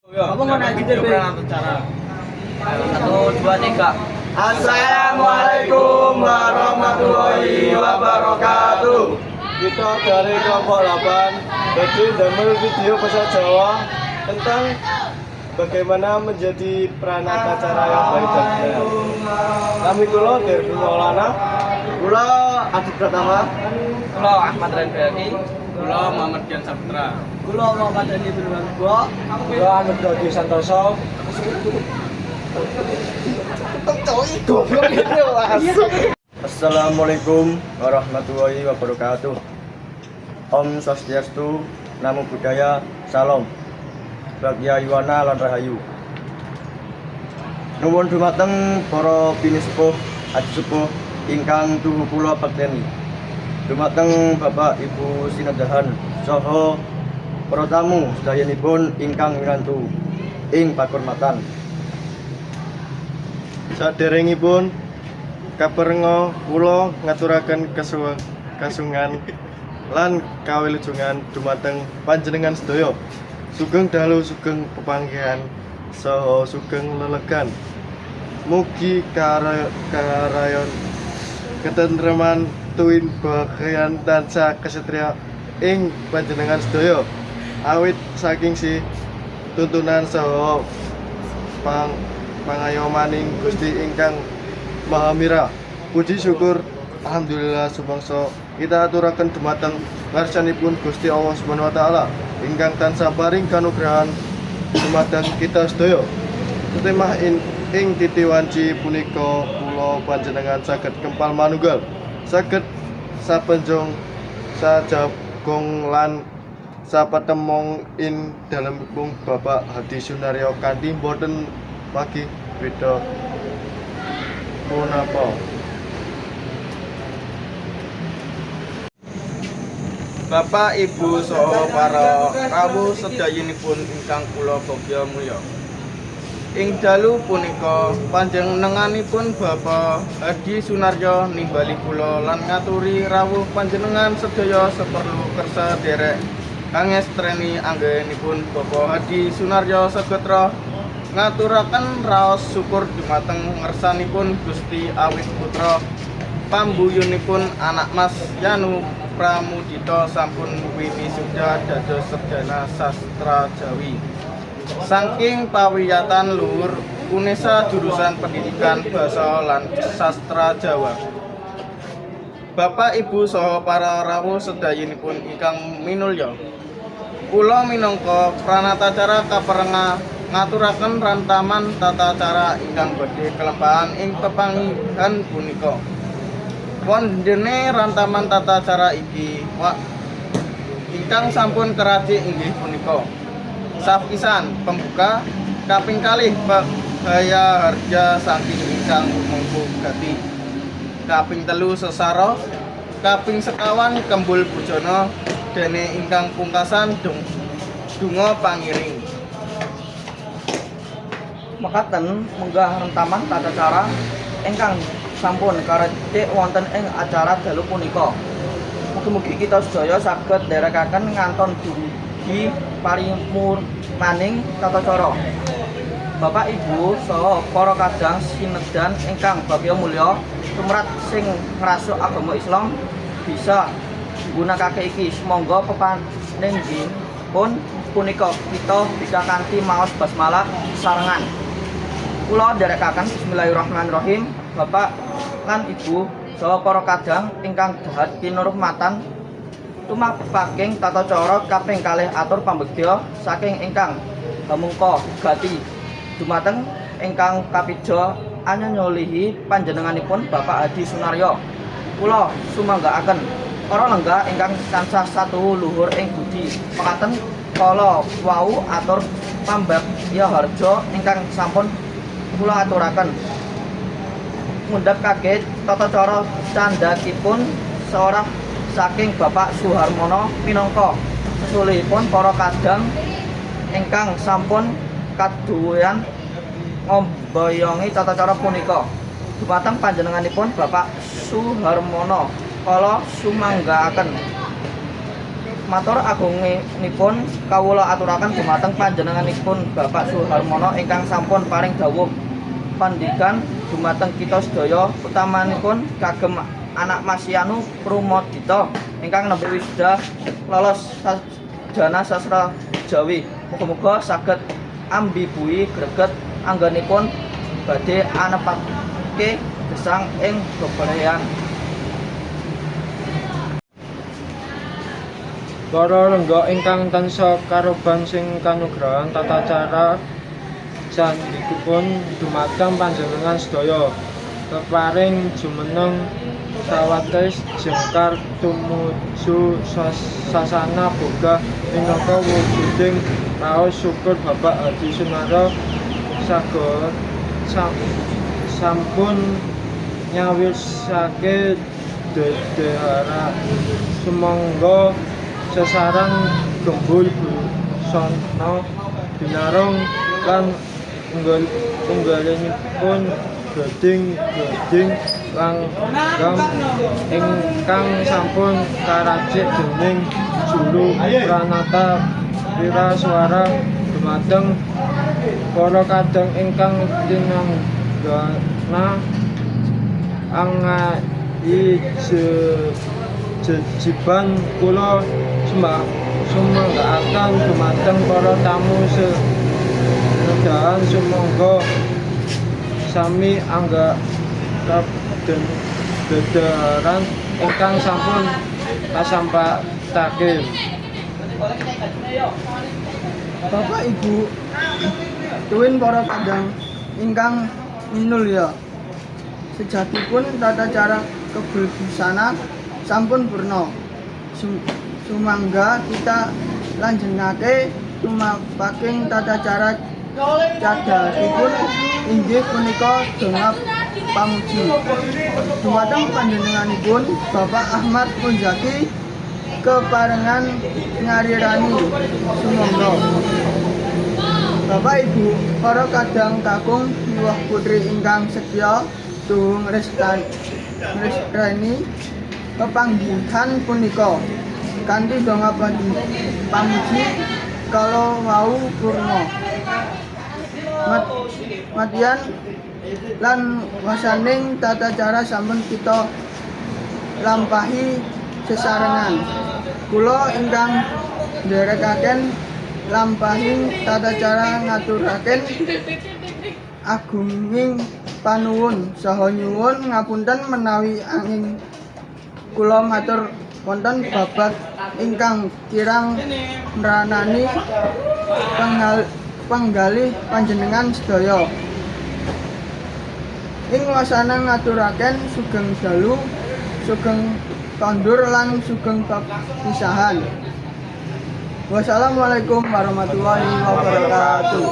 Apa mau naik gitu cara? 1, 2, 3. Assalamualaikum warahmatullahi wabarakatuh. Kita dari kelompok 8 jadi damel video bahasa Jawa tentang bagaimana menjadi pranatacara yang baik dan benar. Kami kulo dari Maulana, kulo Adit Pratama, Kulo Ahmad Renbergi, kulo Muhammad Dian Saputra, kulo Muhammad Dani Purwanto, kulo Ahmad Dodi Santoso. Assalamualaikum warahmatullahi wabarakatuh. Om Swastiastu, Namo Buddhaya, Salam. Bagya Yuwana lan Rahayu. Nuwun dumateng para pinisepuh aji sepuh ingkang tuhu kula pakteni. Dumateng Bapak Ibu Sinadahan saha para tamu sedayanipun ingkang mirantu ing pakurmatan. Saderengipun kaperenga kula ngaturaken kasungan lan kawilujengan dumateng panjenengan sedaya. Sugeng dalu sugeng pepanggihan saha sugeng lelegan. Mugi karayon ketentreman tuwin bagian tansah kasetria ing panjenengan sedaya. Awit saking si tuntunan saha pangayomaning Gusti ingkang Maha Mira. Puji syukur alhamdulillah sumangsa kita aturaken dumateng ngarsanipun Gusti Allah Subhanahu wa taala ingkang tansah paring kanugrahan dumateng kita sedaya. Tetemah ing titi wanci punika kula panjenengan saged kempal manunggal, saged sapenjong sajagong lan sapatemong in dalemipun Bapak Hadi Sunaryo kanthi boten pagi beda punapa. Bapak, Ibu, saha para rawuh sedayinipun ingkang kula bangga mulya. Ing dalu punika panjenenganipun Bapak Hadi Sunaryo nimbali kula lan ngaturi rawuh panjenengan sedaya saperlu kersa derek kangestreni anggenipun Bapak Hadi Sunaryo Sagotra ngaturaken raos syukur dumateng ngersanipun Gusti awit putra pambuyunipun anak Mas Yanu Pramudita sampun winisuda dados sarjana sastra Jawi saking pawiyatan luhur UNESA jurusan pendidikan basa lan sastra Jawa. Bapak, Ibu saha para rawuh sedayinipun ingkang minulya, kula minangka pranatacara kaperenga ngaturaken rantaman tata cara ingkang badhe kelempahan ing pepanggihan punika. Wondene rantaman tata cara iki ingkang sampun kerajik inggih punika. Sapisan pembuka, kaping kalih Bhaya Harja saking ingkang mengku gati, kaping telu sesara, kaping sekawan kembul bujana, dene ingkang pungkasan donga pangiring. Mekaten munggah rentaman tata cara ingkang sampun karejik wonten ing acara dalu punika. Mugi-mugi kita sedaya saged nderekaken ngantos dumugi parimurmaning tata cara. Bapak, Ibu saha para kadang sinedan ingkang bagya mulya, tumrap sing ngrasuk agama Islam bisa gunakake iki. Semangga pepanjenenganipun punika kita bisa kanthi maos basmalah sarengan. Kula nderekaken bismillahirrahmanirrahim. Bapak lan Ibu saha para kadang ingkang dahat kinurmatan tumapaking tata cara kaping kalih atur pambegya saking ingkang hamungka gati dumateng ingkang kapija anyanyolihi panjenenganipun Bapak Hadi Sunaryo. Kula sumanggaaken para lenggah ingkang tansah satu luhur ing budi. Mekaten kala wau atur pambagya harja ingkang sampun kula aturaken. Mundhap kaget tata cara candhakipun seorah saking Bapak Suharmono minangka sesulihipun para kadang ingkang sampun kaduwean ngombayongi tata cara punika. Dumateng panjenenganipun Bapak Suharmono kala sumanggaaken. Matur agungipun kawula aturaken dumateng panjenenganipun Bapak Suharmono ingkang sampun paring dawuh pandikan dumateng kita sedaya, utamanipun kagem anak Mas Yanu Prumodito ingkang nembe wisuda lolos sarjana sastra Jawi. Muga-muga saged ambibui greget anggenipun badhe anepake gesang ing bebrayan. Para lengga ingkang tansah karoban sing kanugrahan tata cara sandikipun dumateng panjenengan sedaya, peparing jumeneng sawates jengkar tumuju sasana boga minangka wujuding raos syukur Bapak Hadi Sunaryo saged sampun nyawisake dedehara sumangga sesarang gembul busana binarung lan unggalinipun gading langgam ingkang sampun karacik dening Juru Pranata Wiraswara dumateng para kadang ingkang tinanggana angai jejiban kula sumanggaaken dumateng para tamu sedahan sumangga sami anggarap dedaharan ingkang sampun kasampatake. Bapak Ibu tuwin para kadang ingkang minulya, sejatipun tata cara kebusana sampun purna. Sumangga kita lanjengake tumapaking tata cara cadhakipun inggih punika dongap pamuji dumateng panjenenganipun Bapak Ahmad Munzaki keparengan ngarirani sumangga. Bapak Ibu para kadang kakung miwah putri ingkang setya tuhung ngrestani kepanggihan punika kanthi donga pamuji kala wau purna. Matian lan wasaning tata cara sampun kita lampahi sesarengan. Kula ingkang nderekaken lampahing tata cara ngaturaken agunging panuwun saha nyuwun ngapunten menawi angin kula matur wonten babat ingkang kirang nranani penggalih panjenengan sedaya. Ing wasana ngaturaken sugeng dalu, sugeng kondur lan sugeng pisahan. Wassalamualaikum warahmatullahi wabarakatuh.